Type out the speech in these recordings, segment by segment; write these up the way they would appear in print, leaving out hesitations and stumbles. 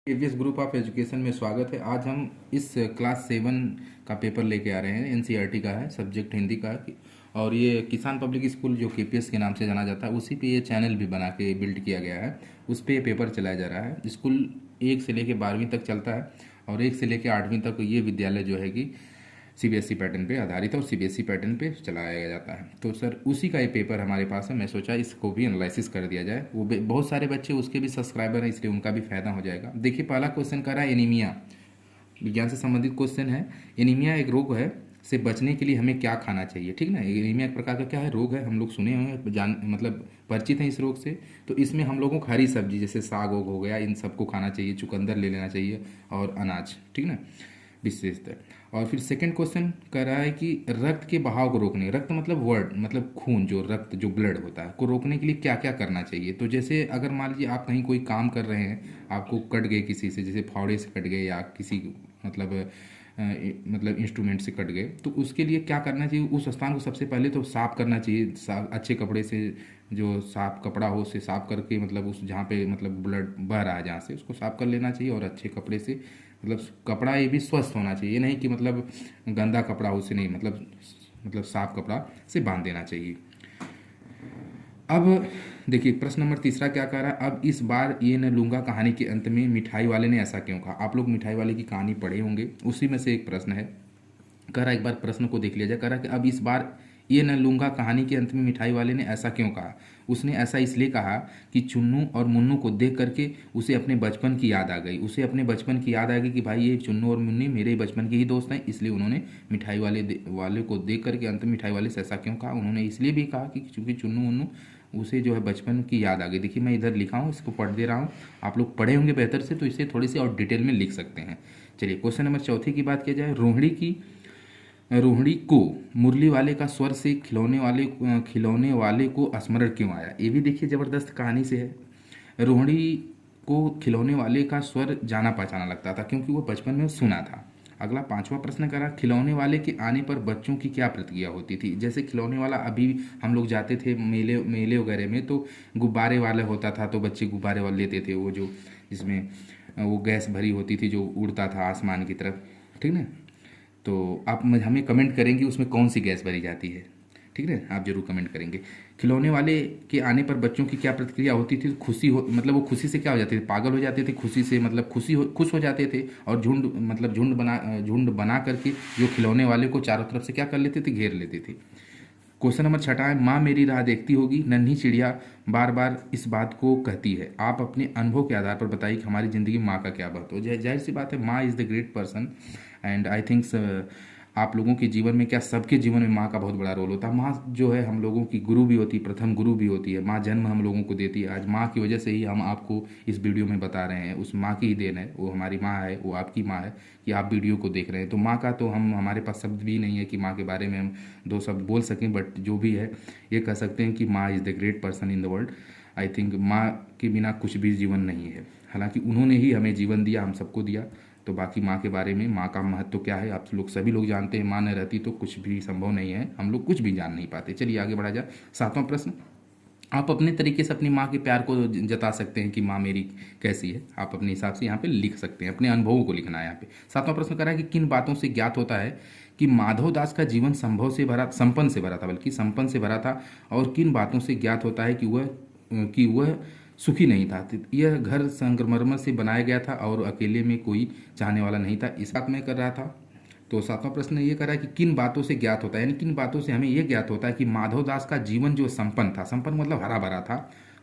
KVS group of education में स्वागत है। आज हम इस क्लास 7 का पेपर लेके आ रहे हैं। एनसीईआरटी का है, सब्जेक्ट हिंदी का है और ये किसान पब्लिक स्कूल जो केपीएस के नाम से जाना जाता है उसी पे ये चैनल भी बना के बिल्ड किया गया है। उस पे ये पेपर चलाया जा रहा है। स्कूल 1 से लेके 12वीं तक चलता है और 1 से लेके 8वीं तक ये विद्यालय जो है कि सीबीएसई पैटर्न पे आधारित है और सीबीएसई पैटर्न पे चलाया जाता है। तो सर उसी का ये पेपर हमारे पास है। मैं सोचा इसको भी एनालिसिस कर दिया जाए। वो बहुत सारे बच्चे उसके भी सब्सक्राइबर हैं, इसलिए उनका भी फायदा हो जाएगा। देखिए, पहला क्वेश्चन कर रहा है एनीमिया, विज्ञान से संबंधित क्वेश्चन है। एनीमिया एक रोग है, से बचने के लिए हमें क्या खाना चाहिए। ठीक ना, एनीमिया एक प्रकार का क्या है, रोग है। हम लोग सुने हुए हैं, मतलब परिचित हैं इस रोग से। तो इसमें हम लोगों को हरी सब्जी जैसे साग वोग हो गया, इन सबको खाना चाहिए, चुकंदर ले लेना चाहिए और अनाज। ठीक ना, विशेषतः। और फिर सेकंड क्वेश्चन कर रहा है कि रक्त के बहाव को रोकने, रक्त मतलब वर्ड मतलब खून, जो रक्त जो ब्लड होता है को रोकने के लिए क्या क्या करना चाहिए। तो जैसे अगर मान लीजिए आप कहीं कोई काम कर रहे हैं, आपको कट गए किसी से, जैसे फावड़े से कट गए या किसी मतलब इंस्ट्रूमेंट से कट गए, तो उसके लिए क्या करना चाहिए। उस स्थान को सबसे पहले तो साफ़ करना चाहिए, अच्छे कपड़े से, जो साफ कपड़ा हो उससे साफ़ करके, मतलब उस जहाँ पे मतलब ब्लड बह रहा है जहाँ से, उसको साफ़ कर लेना चाहिए। और अच्छे कपड़े से, मतलब कपड़ा ये भी स्वस्थ होना चाहिए, ये नहीं कि मतलब गंदा कपड़ा उससे नहीं, मतलब साफ कपड़ा से बांध देना चाहिए। अब देखिए प्रश्न नंबर तीसरा क्या कह रहा है। अब इस बार ये न लूंगा कहानी के अंत में मिठाई वाले ने ऐसा क्यों कहा। आप लोग मिठाई वाले की कहानी पढ़े होंगे, उसी में से एक प्रश्न है। कह रहा है एक बार प्रश्न को देख लिया जाए। कह रहा है कि अब इस बार ये न लूंगा कहानी के अंत में मिठाई वाले ने ऐसा क्यों कहा। उसने ऐसा इसलिए कहा कि चुन्नू और मुन्नू को देख करके उसे अपने बचपन की याद आ गई। उसे अपने बचपन की याद आ गई कि भाई ये चुन्नू और मुन्नी मेरे बचपन के ही दोस्त हैं, इसलिए उन्होंने मिठाई वाले को देख करके अंत में मिठाई वाले से ऐसा क्यों कहा। उन्होंने इसलिए भी कहा कि चूंकि चुन्नू मुन्नू उसे जो है बचपन की याद आ गई। देखिए मैं इधर लिखा हूँ, इसको पढ़ दे रहा हूँ, आप लोग पढ़े होंगे बेहतर से, तो इसे थोड़ी सी और डिटेल में लिख सकते हैं। चलिए क्वेश्चन नंबर चौथे की बात किया जाए। रोहिणी को मुरली वाले का स्वर से खिलौने वाले को स्मरण क्यों आया। ये भी देखिए ज़बरदस्त कहानी से है। रोहिणी को खिलौने वाले का स्वर जाना पहचाना लगता था क्योंकि वो बचपन में सुना था। अगला पांचवा प्रश्न करा, खिलौने वाले के आने पर बच्चों की क्या प्रतिक्रिया होती थी। जैसे खिलौने वाला, अभी हम लोग जाते थे मेले मेले वगैरह में, तो गुब्बारे वाला होता था, तो बच्चे गुब्बारे वाले लेते थे, वो जो जिसमें वो गैस भरी होती थी जो उड़ता था आसमान की तरफ। ठीक ना, तो आप हमें कमेंट करेंगे उसमें कौन सी गैस भरी जाती है। ठीक है, आप जरूर कमेंट करेंगे। खिलौने वाले के आने पर बच्चों की क्या प्रतिक्रिया होती थी। खुशी हो, मतलब वो खुशी से क्या हो जाते थे, पागल हो जाते थे खुशी से, मतलब खुश हो जाते थे। और झुंड बना करके जो खिलौने वाले को चारों तरफ से क्या कर लेते थे, घेर लेते थे। क्वेश्चन नंबर छठा है, माँ मेरी राह देखती होगी, नन्ही चिड़िया बार बार इस बात को कहती है। आप अपने अनुभव के आधार पर बताइए कि हमारी ज़िंदगी में माँ का क्या महत्व है। जाहिर सी बात है, माँ is the great person and I thinks आप लोगों के जीवन में, क्या सबके जीवन में माँ का बहुत बड़ा रोल होता है। माँ जो है हम लोगों की गुरु भी होती है, प्रथम गुरु भी होती है। माँ जन्म हम लोगों को देती है। आज माँ की वजह से ही हम आपको इस वीडियो में बता रहे हैं, उस माँ की ही देन है। वो हमारी माँ है, वो आपकी माँ है कि आप वीडियो को देख रहे हैं। तो माँ का तो हमारे पास शब्द भी नहीं है कि माँ के बारे में हम दो शब्द बोल सकें, बट जो भी है ये कह सकते हैं कि माँ is the great person in the world. I think माँ के बिना कुछ भी जीवन नहीं है। हालांकि उन्होंने ही हमें जीवन दिया, हम सबको दिया। तो बाकी माँ के बारे में, माँ का महत्व क्या है, आप लोग सभी लोग जानते हैं। माँ न रहती तो कुछ भी संभव नहीं है, हम लोग कुछ भी जान नहीं पाते। चलिए आगे बढ़ा जाए। सातवां प्रश्न, आप अपने तरीके से अपनी माँ के प्यार को जता सकते हैं कि माँ मेरी कैसी है। आप अपने हिसाब से यहाँ पे लिख सकते हैं, अपने अनुभवों को लिखना है यहाँ पे। सातवां प्रश्न करा है कि किन बातों से ज्ञात होता है कि माधव दास का जीवन संपन्न से भरा था, बल्कि संपन्न से भरा था। और किन बातों से ज्ञात होता है कि वह सुखी नहीं था। तो यह घर संगमरमर से बनाया गया था और अकेले में कोई चाहने वाला नहीं था। इस बात में कर रहा था। तो सातवां प्रश्न ये कर रहा है कि किन बातों से ज्ञात होता है, यानी किन बातों से हमें यह ज्ञात होता है कि माधव दास का जीवन जो संपन्न था, संपन्न मतलब हरा भरा था,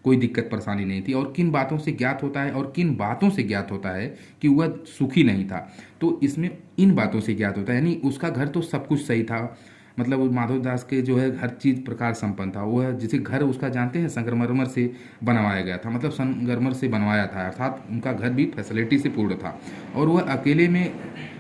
कोई दिक्कत परेशानी नहीं थी। और किन बातों से ज्ञात होता है, और किन बातों से ज्ञात होता है कि वह सुखी नहीं था। तो इसमें इन बातों से ज्ञात होता है, यानी उसका घर तो सब कुछ सही था, मतलब माधव दास के जो है हर चीज़ प्रकार संपन्न था। वह जैसे घर उसका जानते हैं संगमरमर से बनवाया गया था, मतलब संगमरमर से बनवाया था, अर्थात उनका घर भी फैसिलिटी से पूर्ण था। और वह अकेले में,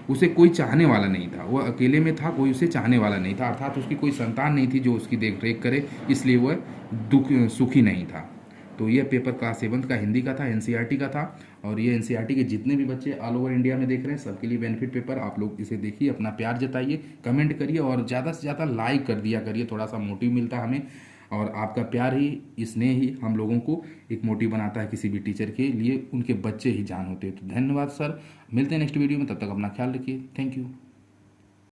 उसे कोई चाहने वाला नहीं था, वह अकेले में था, कोई उसे चाहने वाला नहीं था, अर्थात उसकी कोई संतान नहीं थी जो उसकी देख रेख करे, इसलिए वह सुखी नहीं था। तो ये पेपर क्लास 7 का हिंदी का था, एनसीईआरटी का था। और ये एनसीईआरटी के जितने भी बच्चे ऑल ओवर इंडिया में देख रहे हैं सबके लिए बेनिफिट पेपर। आप लोग इसे देखिए, अपना प्यार जताइए, कमेंट करिए और ज़्यादा से ज़्यादा लाइक कर दिया करिए, थोड़ा सा मोटिव मिलता है हमें। और आपका प्यार ही, स्नेह ही हम लोगों को एक मोटिव बनाता है। किसी भी टीचर के लिए उनके बच्चे ही जान होते हैं। तो धन्यवाद सर, मिलते हैं नेक्स्ट वीडियो में, तब तक अपना ख्याल रखिए। Thank you.